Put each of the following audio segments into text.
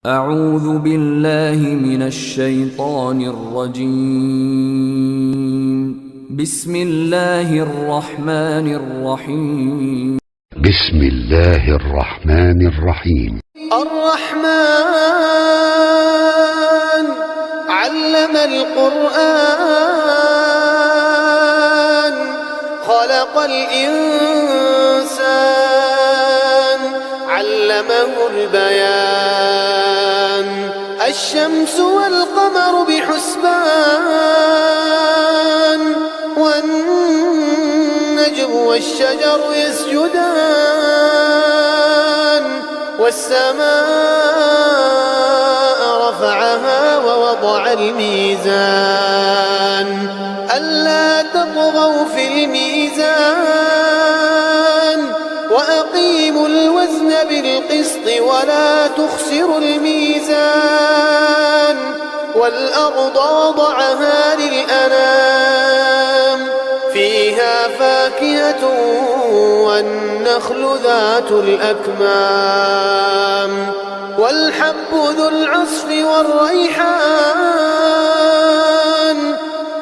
أعوذ بالله من الشيطان الرجيم. بسم الله الرحمن الرحيم. بسم الله الرحمن الرحيم. الرحمن علم القرآن خلق الإنسان علمه البيان الشمس والقمر بحسبان والنجم والشجر يسجدان والسماء رفعها ووضع الميزان ألا تطغوا في الميزان وأقيموا الوزن بالقسط ولا تخسروا الميزان والأرض وضعها للأنام فيها فاكهة والنخل ذات الأكمام والحب ذو العصف والريحان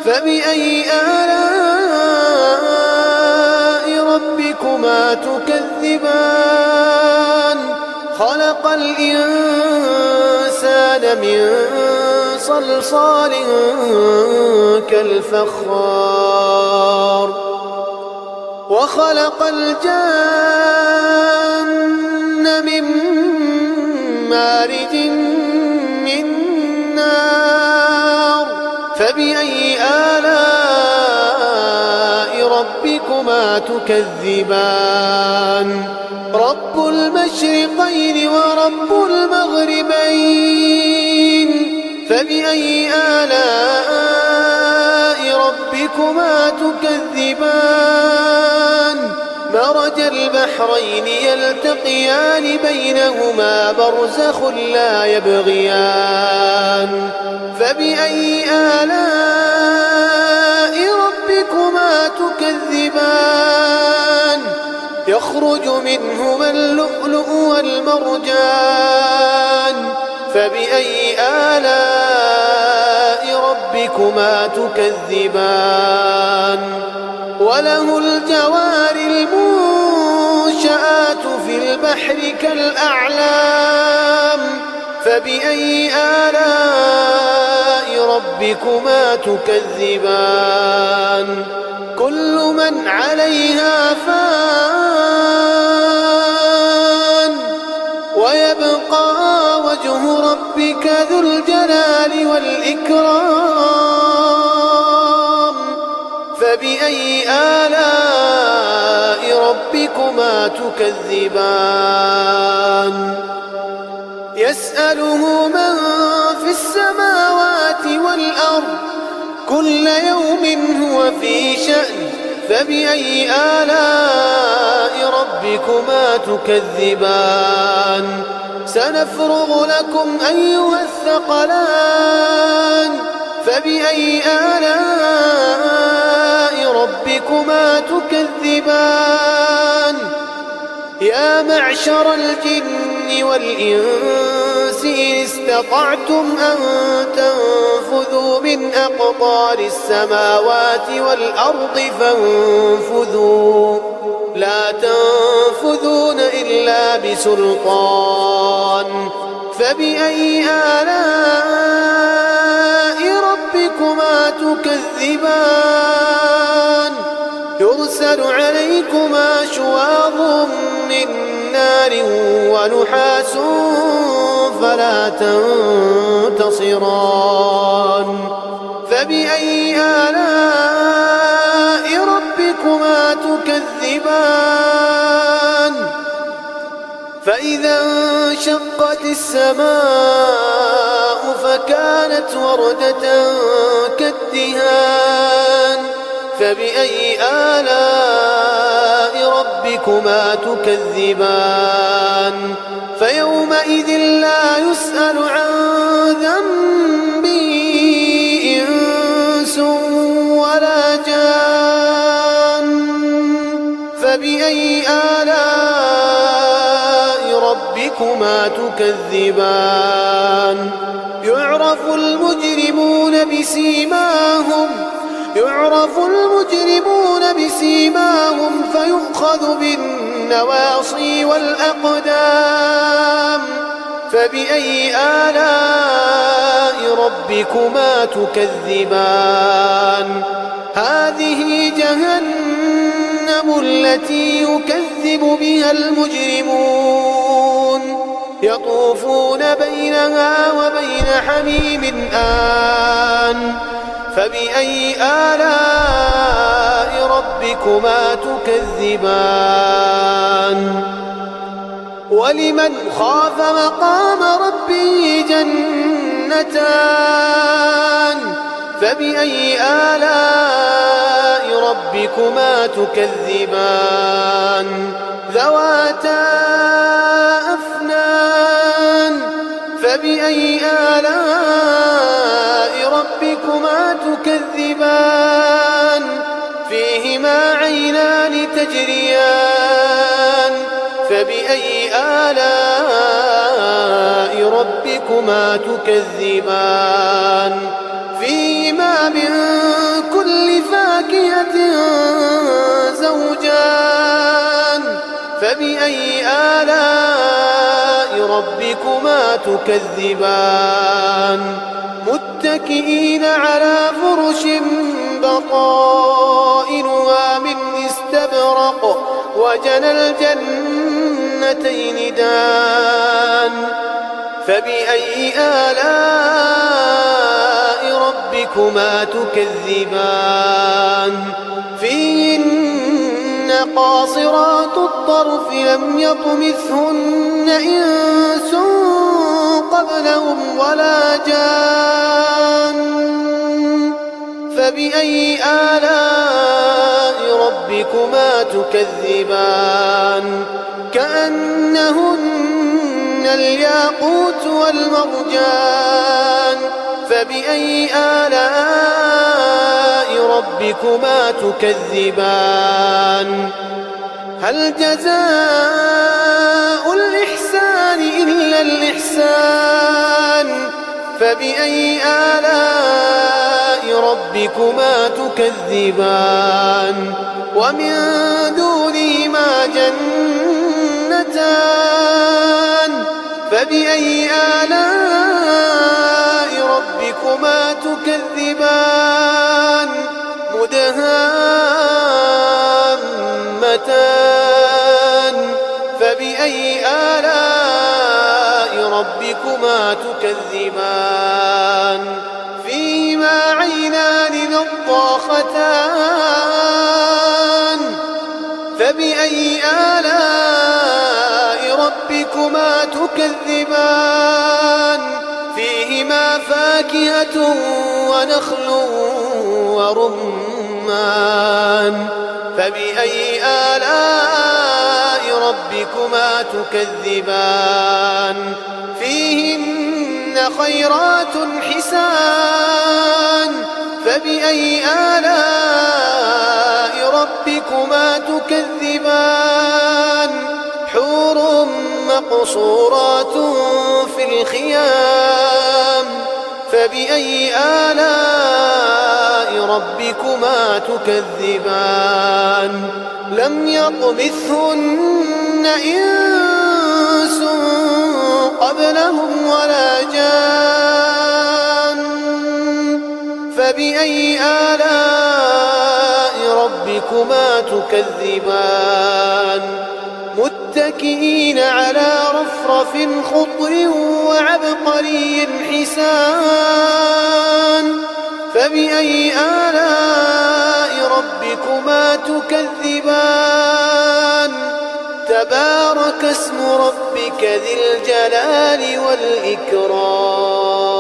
فبأي آلاء ربكما تكذبان خلق الإنسان من صلصال كالفخار وخلق الجن من مارج من نار فبأي آلاء ربكما تكذبان رب المشرقين ورب المغربين فبأي آلاء ربكما تكذبان مرج البحرين يلتقيان بينهما برزخ لا يبغيان فبأي آلاء ربكما تكذبان يخرج منهما اللؤلؤ والمرجان فبأي آلاء ربكما تكذبان وله الجوار المنشآت في البحر كالأعلام فبأي آلاء ربكما تكذبان كل من عليها فان ويبقى وجه ربك ذو الجلال والإكرام فبأي آلاء ربكما تكذبان يسأله من في السماوات والأرض كل يوم هو في شأن فبأي آلاء ربكما تكذبان سنفرغ لكم أيها الثقلان فبأي آلاء ربكما تكذبان يا معشر الجن والإنس إن استطعتم أن تنفذوا من أقطار السماوات والأرض فانفذوا لا تنفذون إلا بسلطان فبأي آلاء ربكما تكذبان يرسل عليكما شواظ من نار ونحاس فلا تنتصران فبأي آلاء ربكما تكذبان فإذا انشقت السماء فكانت وردة كالدهان فبأي آلاء ربكما تكذبان فيومئذ لا يسأل عن ذنبه إنس ولا جان فبأي آلاء ربكما تكذبان يعرف المجرمون بسيماهم فيؤخذ بالنواصي والأقدام. فبأي آلاء ربكما تكذبان؟ هذه جهنم التي يكذب بها المجرمون يطوفون بينها وبين حميم آن. فبأي آلاء ربكما تكذبان؟ ولمن خاف مقام ربه جنتان. فبأي آلاء ربكما تكذبان؟ ذواتا أفنان. فبأي آلاء ربكما تكذبان؟ فيهما عينان تجريان. فبأي آلاء ربكما تكذبان؟ فيهما من كل فاكهة زوجان. فبأي آلاء ربكما تكذبان؟ متكئين على فرش بطائنها من استبرق وجنى الجنتين دان. فبأي آلاء ربكما تكذبان؟ فيهن قاصرات الطرف لم يطمثهن إنس قبلهم ولا جان. فبأي آلاء ربكما تكذبان؟ كأنهن الياقوت والمرجان. فبأي آلاء ربكما تكذبان؟ هل جزاء الإحسان إلا الإحسان؟ فبأي آلاء ربكما تكذبان؟ ومن دونهما جنتان. فبأي آلاء ربكما تكذبان؟ مدهامتان. فبأي آلاء ربكما تكذبان؟ فيهما عينان نضاختان. فبأي آلاء ربكما تكذبان؟ فيهما فاكهة ونخل ورمان. فبأي آلاء ربكما تكذبان؟ فيهن خيرات حسان. فبأي آلاء ربكما تكذبان؟ حور مقصورات في الخيام. فبأي آلاء ربكما تكذبان؟ لم يطمثهن إنس قبلهم ولا جان. فبأي آلاء ربكما تكذبان؟ متكئين على رفرف خضر وعبقري حسان. فبأي آلاء ربكما تكذبان؟ تبارك اسم ربك ذي الجلال والإكرام.